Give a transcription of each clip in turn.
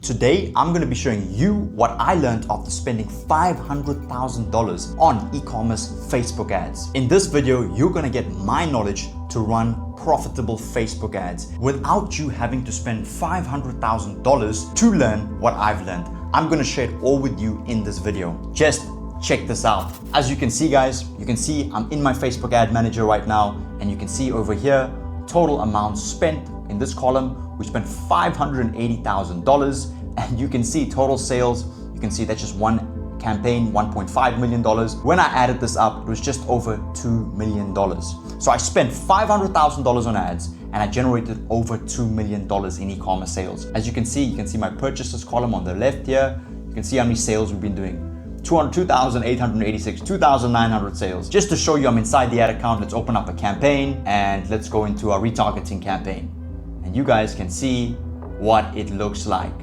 Today, I'm going to be showing you what I learned after spending $500,000 on e-commerce Facebook ads. In this video, you're going to get my knowledge to run profitable Facebook ads without you having to spend $500,000 to learn what I've learned. I'm going to share it all with you in this video. Just check this out. As you can see, guys, I'm in my Facebook ad manager right now, and you can see over here, total amount spent. In this column, we spent $580,000, and you can see total sales. You can see that's just one campaign, $1.5 million. When I added this up, it was just over $2 million. So I spent $500,000 on ads, and I generated over $2 million in e-commerce sales. As you can see my purchases column on the left here. You can see how many sales we've been doing. 2,886, 2,900 sales. Just to show you I'm inside the ad account, let's open up a campaign and let's go into our retargeting campaign. And you guys can see what it looks like.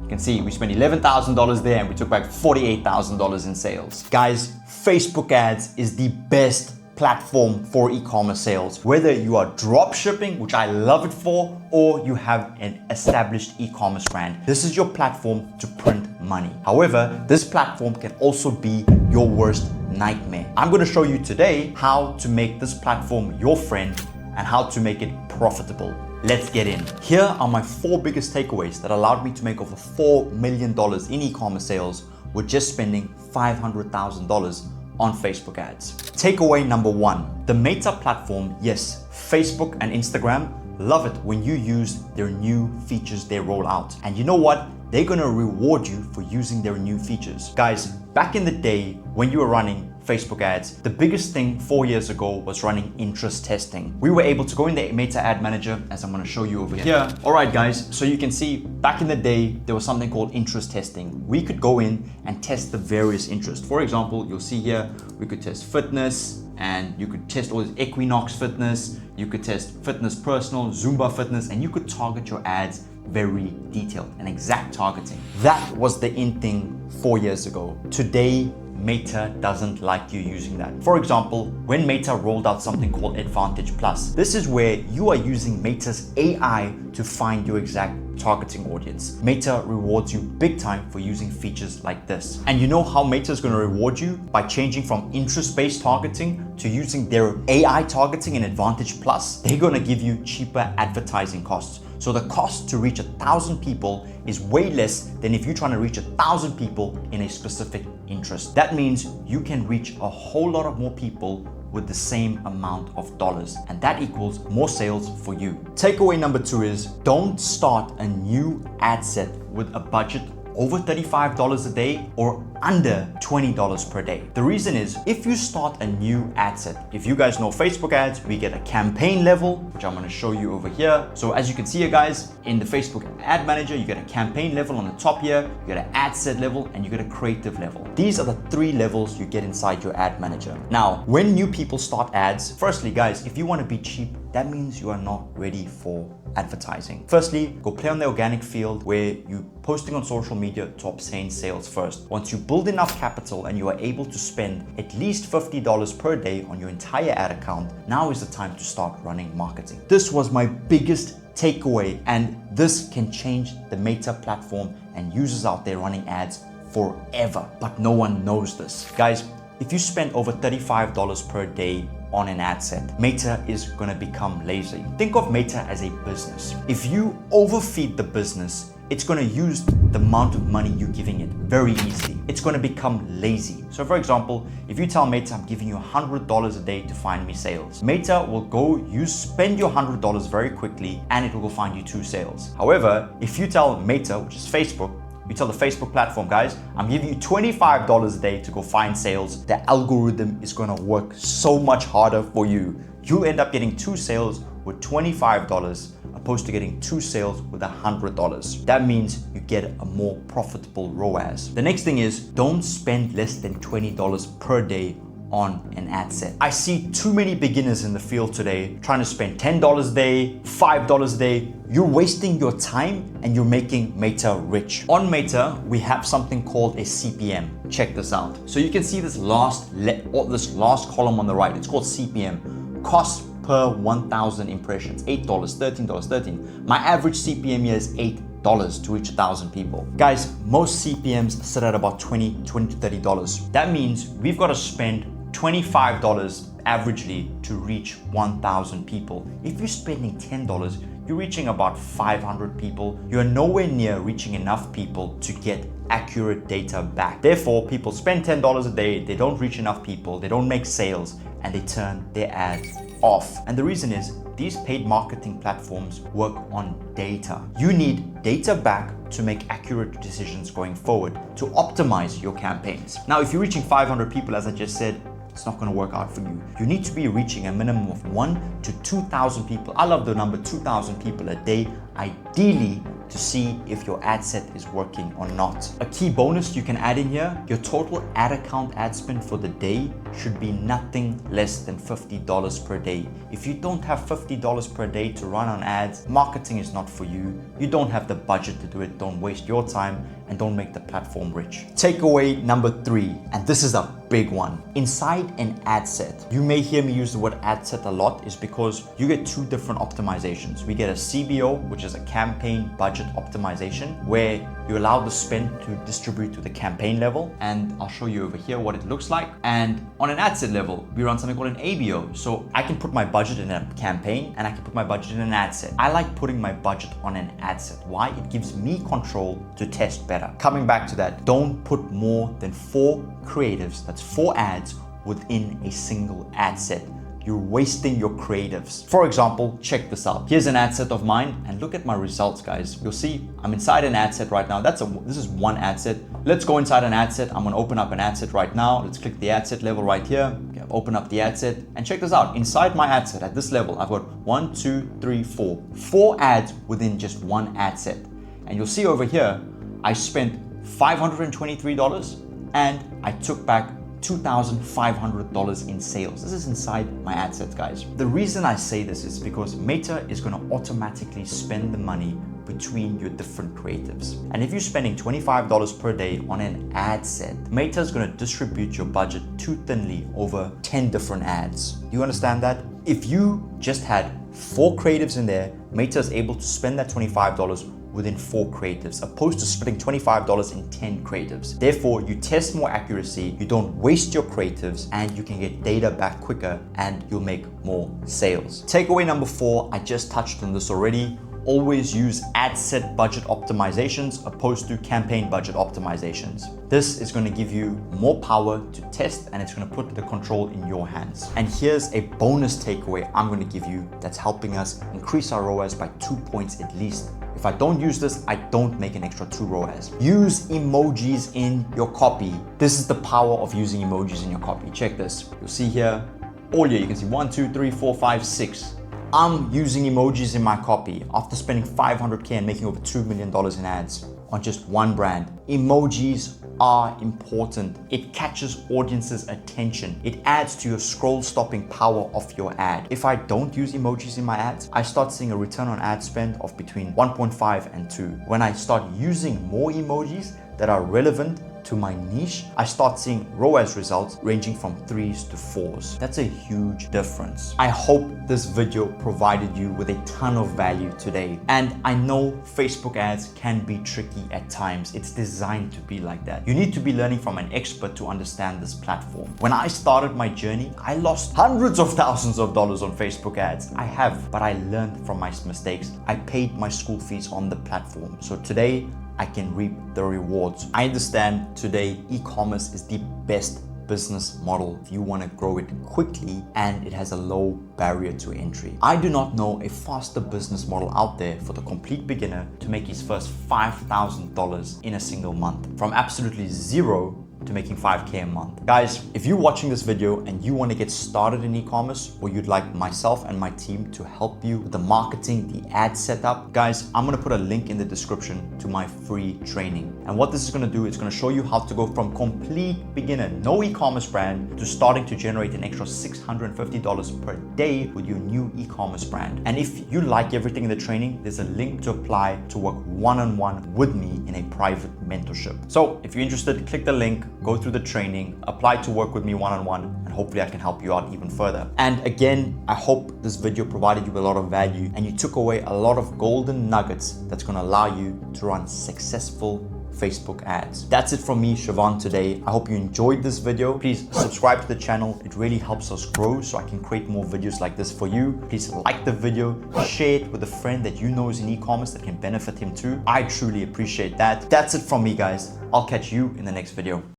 You can see we spent $11,000 there and we took back $48,000 in sales. Guys, Facebook ads is the best platform for e-commerce sales. Whether you are drop shipping, which I love it for, or you have an established e-commerce brand, this is your platform to print money. However, this platform can also be your worst nightmare. I'm going to show you today how to make this platform your friend and how to make it profitable. Let's get in. Here are my 4 biggest takeaways that allowed me to make over $4 million in e-commerce sales with just spending $500,000 on Facebook ads. Takeaway number 1, the Meta platform, yes, Facebook and Instagram love it when you use their new features they roll out. And you know what? They're gonna reward you for using their new features. Guys, back in the day when you were running Facebook ads, the biggest thing 4 years ago was running interest testing. We were able to go in the Meta ad manager, as I'm gonna show you over here. All right, guys, so you can see back in the day, there was something called interest testing. We could go in and test the various interests. For example, you'll see here, we could test fitness, and you could test all this Equinox fitness, you could test fitness personal, Zumba fitness, and you could target your ads very detailed and exact targeting. That was the in thing 4 years ago. Today, Meta doesn't like you using that. For example, when Meta rolled out something called Advantage Plus, this is where you are using Meta's AI to find your exact targeting audience. Meta rewards you big time for using features like this. And you know how Meta is going to reward you? By changing from interest-based targeting to using their AI targeting in Advantage Plus. They're going to give you cheaper advertising costs. So the cost to reach 1,000 people is way less than if you're trying to reach 1,000 people in a specific interest. That means you can reach a whole lot of more people with the same amount of dollars, and that equals more sales for you. Takeaway number 2 is don't start a new ad set with a budget over $35 a day or under $20 per day. The reason is, if you start a new ad set, if you guys know Facebook ads, we get a campaign level, which I'm going to show you over here. So as you can see here, guys, in the Facebook ad manager, you get a campaign level on the top here, you get an ad set level, and you get a creative level. These are the 3 levels you get inside your ad manager. Now, when new people start ads, firstly, guys, if you want to be cheap, that means you are not ready for advertising. Firstly, go play on the organic field where you're posting on social media to obtain sales first. Once you build enough capital and you are able to spend at least $50 per day on your entire ad account, now is the time to start running marketing. This was my biggest takeaway, and this can change the Meta platform and users out there running ads forever. But no one knows this. Guys, if you spend over $35 per day on an ad set, Meta is gonna become lazy. Think of Meta as a business. If you overfeed the business, it's gonna use the amount of money you're giving it very easily. It's gonna become lazy. So for example, if you tell Meta, I'm giving you $100 a day to find me sales, Meta will go, spend your $100 very quickly, and it will go find you 2 sales. However, if you tell Meta, which is Facebook, you tell the Facebook platform, guys, I'm giving you $25 a day to go find sales, the algorithm is gonna work so much harder for you. You'll end up getting 2 sales with $25 opposed to getting 2 sales with $100. That means you get a more profitable ROAS. The next thing is, don't spend less than $20 per day on an ad set. I see too many beginners in the field today trying to spend $10 a day, $5 a day. You're wasting your time and you're making Meta rich. On Meta, we have something called a CPM. Check this out. So you can see this last column on the right. It's called CPM, cost per 1,000 impressions, $8, $13, $13. My average CPM here is $8. to reach 1,000 people. Guys, most CPMs sit at about $20 to $30. That means we've got to spend $25 averagely to reach 1,000 people. If you're spending $10, you're reaching about 500 people. You're nowhere near reaching enough people to get accurate data back. Therefore, people spend $10 a day, they don't reach enough people, they don't make sales, and they turn their ads off. And the reason is, these paid marketing platforms work on data. You need data back to make accurate decisions going forward, to optimize your campaigns. Now, if you're reaching 500 people, as I just said, it's not going to work out for you. You need to be reaching a minimum of 1,000 to 2,000 people. I love the number 2,000 people a day, ideally, to see if your ad set is working or not. A key bonus you can add in here, your total ad account ad spend for the day should be nothing less than $50 per day. If you don't have $50 per day to run on ads, marketing is not for you. You don't have the budget to do it. Don't waste your time and don't make the platform rich. Takeaway number 3, and this is a big one. Inside an ad set, you may hear me use the word ad set a lot, is because you get 2 different optimizations. We get a CBO, which is a campaign budget optimization, where you allow the spend to distribute to the campaign level, and I'll show you over here what it looks like. And on an ad set level, we run something called an ABO. So I can put my budget in a campaign and I can put my budget in an ad set. I like putting my budget on an ad set. Why? It gives me control to test better. Coming back to that, don't put more than 4 creatives, that's 4 ads within a single ad set. You're wasting your creatives. For example, check this out. Here's an ad set of mine, and look at my results, guys. You'll see I'm inside an ad set right now. This is one ad set. Let's go inside an ad set. I'm gonna open up an ad set right now. Let's click the ad set level right here. Okay, open up the ad set, and check this out. Inside my ad set at this level, I've got 1, 2, 3, 4. 4 ads within just one ad set. And you'll see over here, I spent $523 and I took back $2,500 in sales. This is inside my ad sets, guys. The reason I say this is because Meta is going to automatically spend the money between your different creatives. And if you're spending $25 per day on an ad set, Meta is going to distribute your budget too thinly over 10 different ads. Do you understand that? If you just had 4 creatives in there, Meta is able to spend that $25 within 4 creatives, opposed to splitting $25 in 10 creatives. Therefore, you test more accuracy, you don't waste your creatives, and you can get data back quicker, and you'll make more sales. Takeaway number 4, I just touched on this already. Always use ad set budget optimizations opposed to campaign budget optimizations. This is going to give you more power to test, and it's going to put the control in your hands. And here's a bonus takeaway I'm going to give you that's helping us increase our ROAS by 2 points at least. If I don't use this, I don't make an extra 2 ROAS. Use emojis in your copy. This is the power of using emojis in your copy. Check this. You'll see here, all here, you can see 1, 2, 3, 4, 5, 6. I'm using emojis in my copy after spending $500K and making over $2 million in ads on just one brand. Emojis are important. It catches audiences' attention. It adds to your scroll stopping power of your ad. If I don't use emojis in my ads, I start seeing a return on ad spend of between 1.5 and 2. When I start using more emojis that are relevant to my niche, I start seeing ROAS results ranging from 3s to 4s. That's a huge difference. I hope this video provided you with a ton of value today. And I know Facebook ads can be tricky at times. It's designed to be like that. You need to be learning from an expert to understand this platform. When I started my journey, I lost hundreds of thousands of dollars on Facebook ads. I have, but I learned from my mistakes. I paid my school fees on the platform. So today, I can reap the rewards. I understand today e-commerce is the best business model if you want to grow it quickly, and it has a low barrier to entry. I do not know a faster business model out there for the complete beginner to make his first $5,000 in a single month, from absolutely zero to making 5K a month. Guys, if you're watching this video and you want to get started in e-commerce, or you'd like myself and my team to help you with the marketing, the ad setup, guys, I'm going to put a link in the description to my free training. And what this is going to do, it's going to show you how to go from complete beginner, no e-commerce brand, to starting to generate an extra $650 per day with your new e-commerce brand. And if you like everything in the training, there's a link to apply to work one-on-one with me in a private mentorship. So if you're interested, click the link. go through the training, apply to work with me one-on-one, and hopefully I can help you out even further. And again, I hope this video provided you with a lot of value and you took away a lot of golden nuggets that's going to allow you to run successful Facebook ads. That's it from me, Shavaan, today. I hope you enjoyed this video. Please subscribe to the channel. It really helps us grow so I can create more videos like this for you. Please like the video, share it with a friend that you know is in e-commerce that can benefit him too. I truly appreciate that. That's it from me, guys. I'll catch you in the next video.